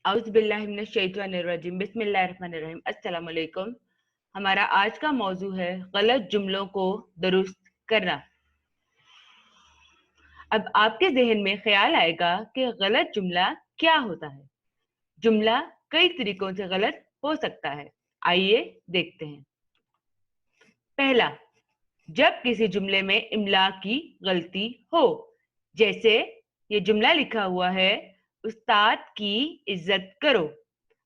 औज़ बिल्लाहि मिनश शैतानिर रजीम, बिस्मिल्लाहिर्रहमानिर्रहीम। अस्सलाम वालेकुम। हमारा आज का मौजू है गलत जुमलों को दुरुस्त करना। अब आपके ज़हन में ख्याल आएगा कि गलत जुमला क्या होता है। जुमला कई तरीकों से गलत हो सकता है। आइए देखते हैं। पहला, जब किसी जुमले में इमला की गलती हो। जैसे ये जुमला लिखा हुआ है, उस्ताद की इज्जत करो।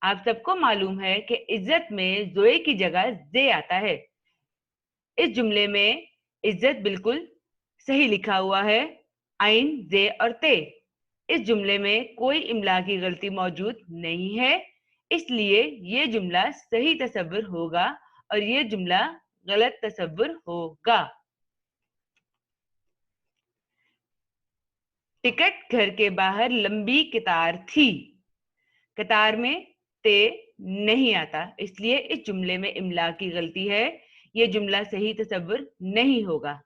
आप सबको मालूम है कि इज्जत में जोए की जगह जे आता है। इस जुमले में इज्जत बिल्कुल सही लिखा हुआ है, आइन, जे और ते। इस जुमले में कोई इमला की गलती मौजूद नहीं है, इसलिए ये जुमला सही तसव्वुर होगा और ये जुमला गलत तसव्वुर होगा। टिकट घर के बाहर लंबी कतार थी। कतार में ते नहीं आता, इसलिए इस जुमले में इमला की गलती है। ये जुमला सही तसव्वुर नहीं होगा।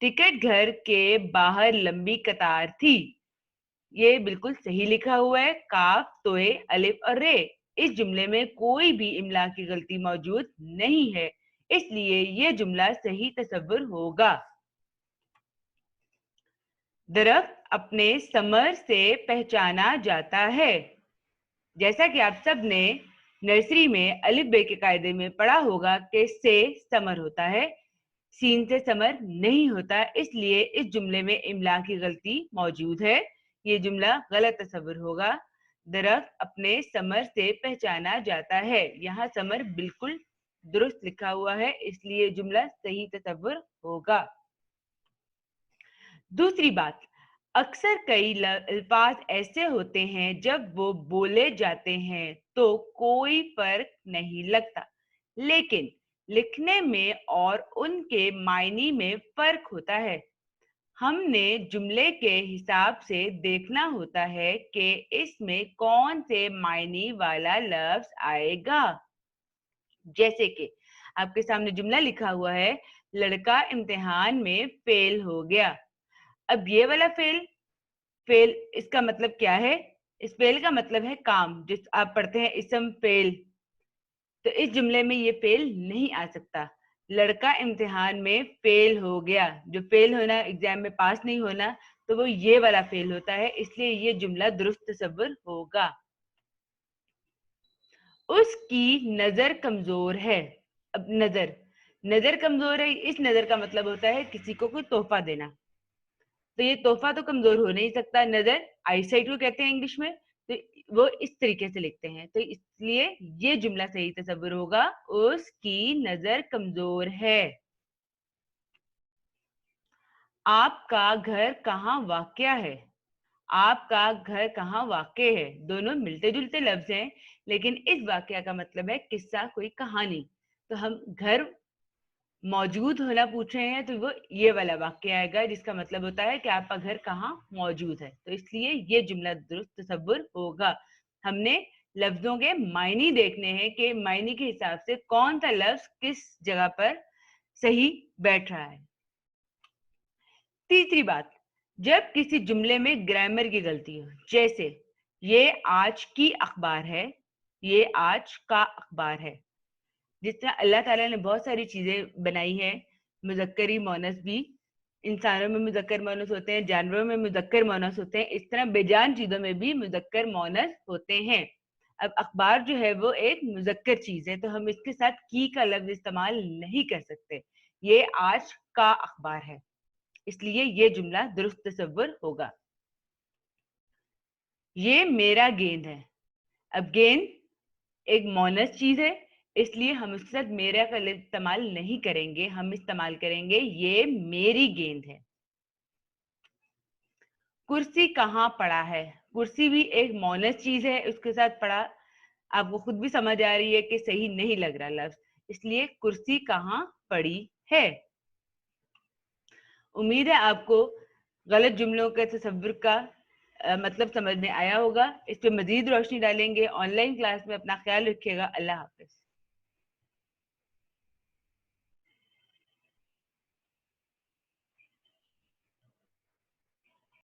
टिकट घर के बाहर लंबी कतार थी, ये बिल्कुल सही लिखा हुआ है, काफ, तोए, अलिफ और रे। इस जुमले में कोई भी इमला की गलती मौजूद नहीं है, इसलिए ये जुमला सही तसव्वुर होगा। दरख्त अपने समर से पहचाना जाता है। जैसा कि आप सब ने नर्सरी में अलिफ बे के कायदे में पढ़ा होगा कि से समर होता है, सीन से समर नहीं होता, इसलिए इस जुमले में इमला की गलती मौजूद है। ये जुमला गलत तसव्वुर होगा। दरख्त अपने समर से पहचाना जाता है, यहाँ समर बिल्कुल दुरुस्त लिखा हुआ है, इसलिए जुमला सही तसव्वुर होगा। दूसरी बात, अक्सर कई अल्फाज ऐसे होते हैं जब वो बोले जाते हैं तो कोई फर्क नहीं लगता, लेकिन लिखने में और उनके मायने में फर्क होता है। हमने जुमले के हिसाब से देखना होता है कि इसमें कौन से मायने वाला लफ्ज आएगा। जैसे कि आपके सामने जुमला लिखा हुआ है, लड़का इम्तिहान में फेल हो गया। अब ये वाला फेल, फेल इसका मतलब क्या है? इस फेल का मतलब है काम, जिस आप पढ़ते हैं इसम फेल, तो इस जुमले में ये फेल नहीं आ सकता। लड़का इम्तिहान में फेल हो गया, जो फेल होना, एग्जाम में पास नहीं होना, तो वो ये वाला फेल होता है, इसलिए ये जुमला दुरुस्त तसव्वुर होगा। उसकी नजर कमजोर है। अब नजर, नजर कमजोर है, इस नजर का मतलब होता है किसी को कोई तोहफा देना, तो ये तोहफा तो कमजोर हो नहीं सकता। नजर आईसाइट को कहते हैं इंग्लिश में, तो वो इस तरीके से लिखते हैं, तो इसलिए ये जुमला सही तसव्वुर होगा, उसकी नजर कमजोर है। आपका घर कहाँ वाक़या है। आपका घर कहाँ वाक़ है, दोनों मिलते जुलते लफ्ज हैं, लेकिन इस वाक़या का मतलब है किस्सा, कोई कहानी। तो हम घर मौजूद होना पूछ रहे हैं, तो वो ये वाला वाक्य आएगा, जिसका मतलब होता है कि आपका घर कहाँ मौजूद है, तो इसलिए ये जुमला दुरुस्त तसव्वुर होगा। हमने लफ्जों के मायने देखने हैं कि मायने के हिसाब से कौन सा लफ्ज किस जगह पर सही बैठ रहा है। तीसरी बात, जब किसी जुमले में ग्रामर की गलती हो, जैसे ये आज की अखबार है, ये आज का अखबार है। जिस तरह अल्लाह ताला ने बहुत सारी चीजें बनाई है, मुज़क्करी मोनस भी, इंसानों में मुज़क्कर मोनस होते हैं, जानवरों में मुज़क्कर मोनस होते हैं, इस तरह बेजान चीजों में भी मुज़क्कर मोनस होते हैं। अब अखबार जो है वो एक मुज़क्कर चीज है, तो हम इसके साथ की का लफ्ज इस्तेमाल नहीं कर सकते। ये आज का अखबार है, इसलिए ये जुमला दुरुस्त तसव्वुर होगा। ये मेरा गेंद है। अब गेंद एक मोनस चीज है, इसलिए हम उसके साथ मेरा का लफ्ज इस्तेमाल नहीं करेंगे, हम इस्तेमाल करेंगे ये मेरी गेंद है। कुर्सी कहाँ पड़ा है। कुर्सी भी एक मोनस चीज है, उसके साथ पड़ा आपको खुद भी समझ आ रही है कि सही नहीं लग रहा लफ्ज, इसलिए कुर्सी कहाँ पड़ी है। उम्मीद है आपको गलत जुमलों के तसव्वुर का मतलब समझ में आया होगा। इस पे मजीद रोशनी डालेंगे ऑनलाइन क्लास में। अपना ख्याल रखिएगा। अल्लाह हाफिज।